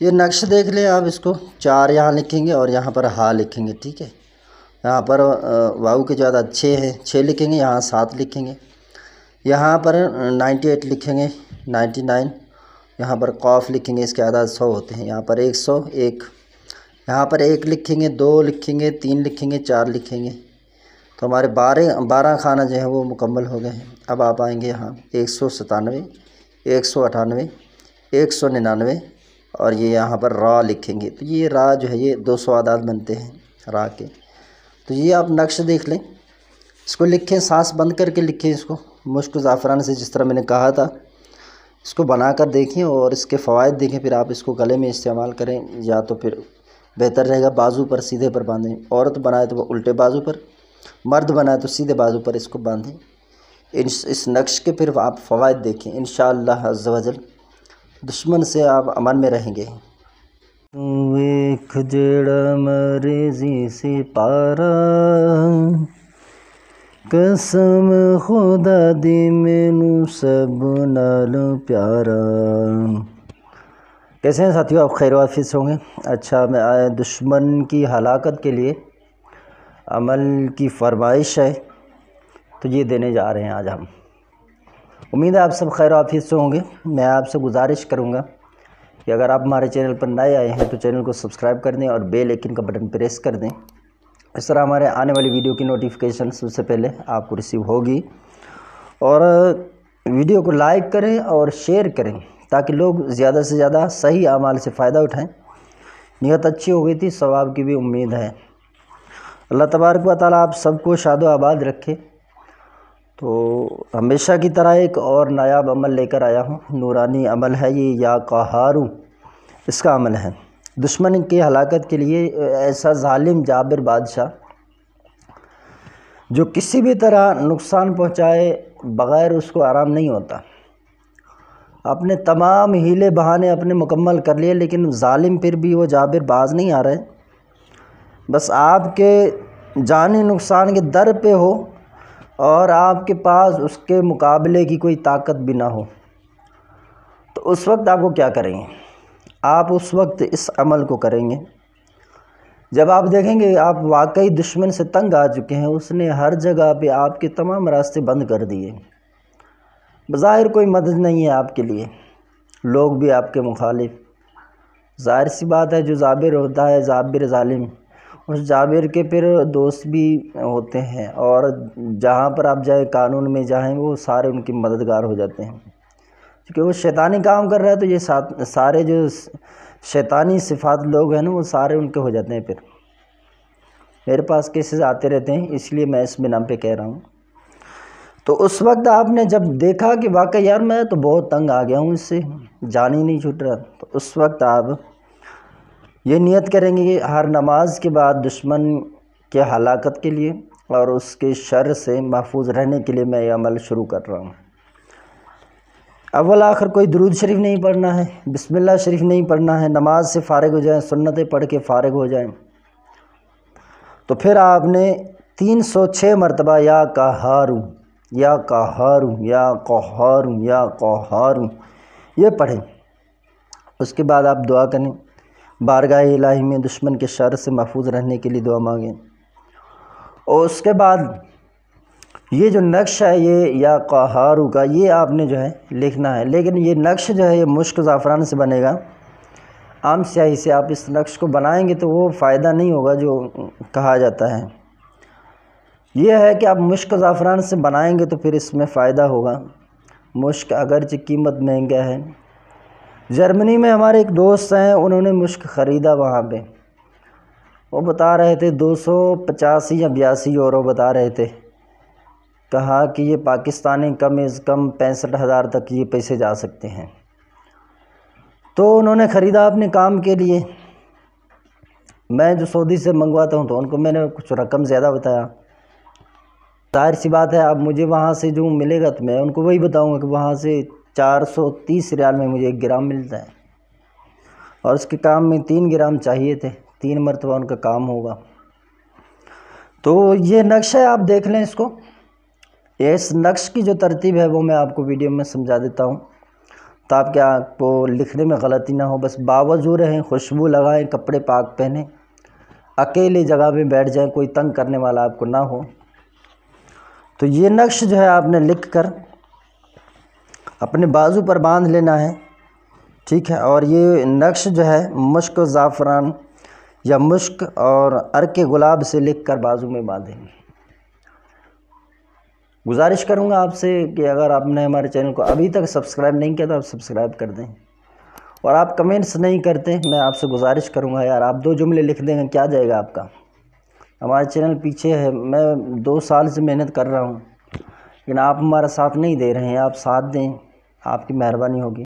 یہ نقش دیکھ لیں آپ، اس کو 4 یہاں لکھیں گے اور یہاں پر ہا لکھیں گے، ٹھیک ہے۔ یہاں پر واؤ کے جو عدد 6 ہے، 6 لکھیں گے، یہاں 7 لکھیں گے، یہاں پر 98 لکھیں گے، 99، یہاں پر قاف لکھیں گے، اس کے عدد 100 ہوتے ہیں، یہاں پر 101، یہاں پر 1 لکھیں گے، 2 لکھیں گے، 3 لکھیں گے، 4 لکھیں گے، تو ہمارے 12 خانہ جو ہیں وہ مکمل ہو گئے ہیں۔ اب آپ آئیں گے یہاں 197، 198، 199، اور یہ یہاں پر را لکھیں گے، تو یہ را جو ہے یہ 200 اعداد بنتے ہیں را کے۔ تو یہ آپ نقش دیکھ لیں، اس کو لکھیں، سانس بند کر کے لکھیں، اس کو مشک زعفران سے جس طرح میں نے کہا تھا اس کو بنا کر دیکھیں اور اس کے فوائد دیکھیں، پھر آپ اس کو گلے میں استعمال کریں، یا تو پھر بہتر رہے گا بازو پر سیدھے پر باندھیں، عورت بنائے تو وہ الٹے بازو پر، مرد بنائے تو سیدھے بازو پر اس کو باندھیں۔ اس نقش کے پھر آپ فوائد دیکھیں، انشاءاللہ عز و جل دشمن سے آپ امن میں رہیں گے۔ ویکھ جڑا مرضی سپارا، قسم خدا دی مینو سب نالوں پیارا۔ کیسے ہیں ساتھیوں، آپ خیر و عافیت سے ہوں گے؟ اچھا، میں دشمن کی ہلاکت کے لیے عمل کی فرمائش ہے تو یہ دینے جا رہے ہیں آج ہم۔ امید ہے آپ سب خیر و عافیت سے ہوں گے۔ میں آپ سے گزارش کروں گا کہ اگر آپ ہمارے چینل پر نئے آئے ہیں تو چینل کو سبسکرائب کر دیں اور بیل آئیکن کا بٹن پریس کر دیں، اس طرح ہمارے آنے والی ویڈیو کی نوٹیفیکیشن سب سے پہلے آپ کو ریسیو ہوگی۔ اور ویڈیو کو لائک کریں اور شیئر کریں تاکہ لوگ زیادہ سے زیادہ صحیح اعمال سے فائدہ اٹھائیں۔ نیت اچھی ہو گئی تھی، ثواب کی بھی امید ہے۔ اللہ تبارک و تعالیٰ آپ سب کو شاد و آباد رکھے۔ تو ہمیشہ کی طرح ایک اور نایاب عمل لے کر آیا ہوں، نورانی عمل ہے یہ، یا قہارو اس کا عمل ہے۔ دشمن کی ہلاکت کے لیے ایسا ظالم جابر بادشاہ جو کسی بھی طرح نقصان پہنچائے بغیر اس کو آرام نہیں ہوتا۔ اپنے تمام ہیلے بہانے اپنے مکمل کر لیے لیکن ظالم پھر بھی وہ جابر باز نہیں آ رہے، بس آپ کے جانی نقصان کے در پہ ہو اور آپ کے پاس اس کے مقابلے کی کوئی طاقت بھی نہ ہو، تو اس وقت آپ کو کیا کریں گے؟ آپ اس وقت اس عمل کو کریں گے جب آپ دیکھیں گے آپ واقعی دشمن سے تنگ آ چکے ہیں، اس نے ہر جگہ پہ آپ کے تمام راستے بند کر دیے، بظاہر کوئی مدد نہیں ہے آپ کے لیے، لوگ بھی آپ کے مخالف۔ ظاہر سی بات ہے، جو جابر ہوتا ہے، جابر ظالم، اس جابر کے پھر دوست بھی ہوتے ہیں، اور جہاں پر آپ جائیں قانون میں جائیں وہ سارے ان کی مددگار ہو جاتے ہیں، کیونکہ وہ شیطانی کام کر رہا ہے تو یہ سارے جو شیطانی صفات لوگ ہیں نا وہ سارے ان کے ہو جاتے ہیں۔ پھر میرے پاس کیسز آتے رہتے ہیں، اس لیے میں اس بنا پہ کہہ رہا ہوں۔ تو اس وقت آپ نے جب دیکھا کہ واقعی یار میں تو بہت تنگ آ گیا ہوں، اس سے جان ہی نہیں چھوٹ رہا، تو اس وقت آپ یہ نیت کریں گے کہ ہر نماز کے بعد دشمن کے ہلاکت کے لیے اور اس کے شر سے محفوظ رہنے کے لیے میں یہ عمل شروع کر رہا ہوں۔ اول آخر کوئی درود شریف نہیں پڑھنا ہے، بسم اللہ شریف نہیں پڑھنا ہے، نماز سے فارغ ہو جائیں، سنتیں پڑھ کے فارغ ہو جائیں، تو پھر آپ نے 306 مرتبہ یا قہارو یا قہارو یا قہارو یا قہارو یہ پڑھیں۔ اس کے بعد آپ دعا کریں، بارگاہ الہی میں دشمن کے شر سے محفوظ رہنے کے لیے دعا مانگیں، اور اس کے بعد یہ جو نقش ہے یہ یا قہارو کا یہ آپ نے جو ہے لکھنا ہے، لیکن یہ نقش جو ہے یہ مشک زعفران سے بنے گا۔ عام سیاہی سے آپ اس نقش کو بنائیں گے تو وہ فائدہ نہیں ہوگا جو کہا جاتا ہے۔ یہ ہے کہ آپ مشک زعفران سے بنائیں گے تو پھر اس میں فائدہ ہوگا۔ مشک اگرچہ قیمت مہنگا ہے، جرمنی میں ہمارے ایک دوست ہیں، انہوں نے مشک خریدا، وہاں پہ وہ بتا رہے تھے 285 یا 82 یورو بتا رہے تھے، کہا کہ یہ پاکستانی کم از کم 65,000 تک یہ پیسے جا سکتے ہیں۔ تو انہوں نے خریدا اپنے کام کے لیے، میں جو سعودی سے منگواتا ہوں تو ان کو میں نے کچھ رقم زیادہ بتایا، ظاہر سی بات ہے اب مجھے وہاں سے جو ملے گا تو میں ان کو وہی بتاؤں گا کہ وہاں سے 430 ریال میں مجھے 1 گرام ملتا ہے، اور اس کے کام میں 3 گرام چاہیے تھے، 3 مرتبہ ان کا کام ہوگا۔ تو یہ نقش ہے، آپ دیکھ لیں اس کو۔ اس نقش کی جو ترتیب ہے وہ میں آپ کو ویڈیو میں سمجھا دیتا ہوں۔ تاکہ آپ کو لکھنے میں غلطی نہ ہو. بس باوضو رہیں، خوشبو لگائیں، کپڑے پاک پہنیں، اکیلی جگہ پہ بیٹھ جائیں، کوئی تنگ کرنے والا آپ کو نہ ہو. تو یہ نقش جو ہے آپ نے لکھ کر اپنے بازو پر باندھ لینا ہے، ٹھیک ہے. اور یہ نقش جو ہے مشک و زعفران یا مشک اور عرق گلاب سے لکھ کر بازو میں باندھیں گے. گزارش کروں گا آپ سے کہ اگر آپ نے ہمارے چینل کو ابھی تک سبسکرائب نہیں کیا تو آپ سبسکرائب کر دیں. اور آپ کمنٹس نہیں کرتے، میں آپ سے گزارش کروں گا یار آپ 2 جملے لکھ دیں گے، کیا جائے گا آپ کا. ہمارا چینل پیچھے ہے، میں 2 سال سے محنت کر رہا ہوں، لیکن آپ ہمارا ساتھ نہیں دے رہے ہیں. آپ ساتھ دیں، آپ کی مہربانی ہوگی.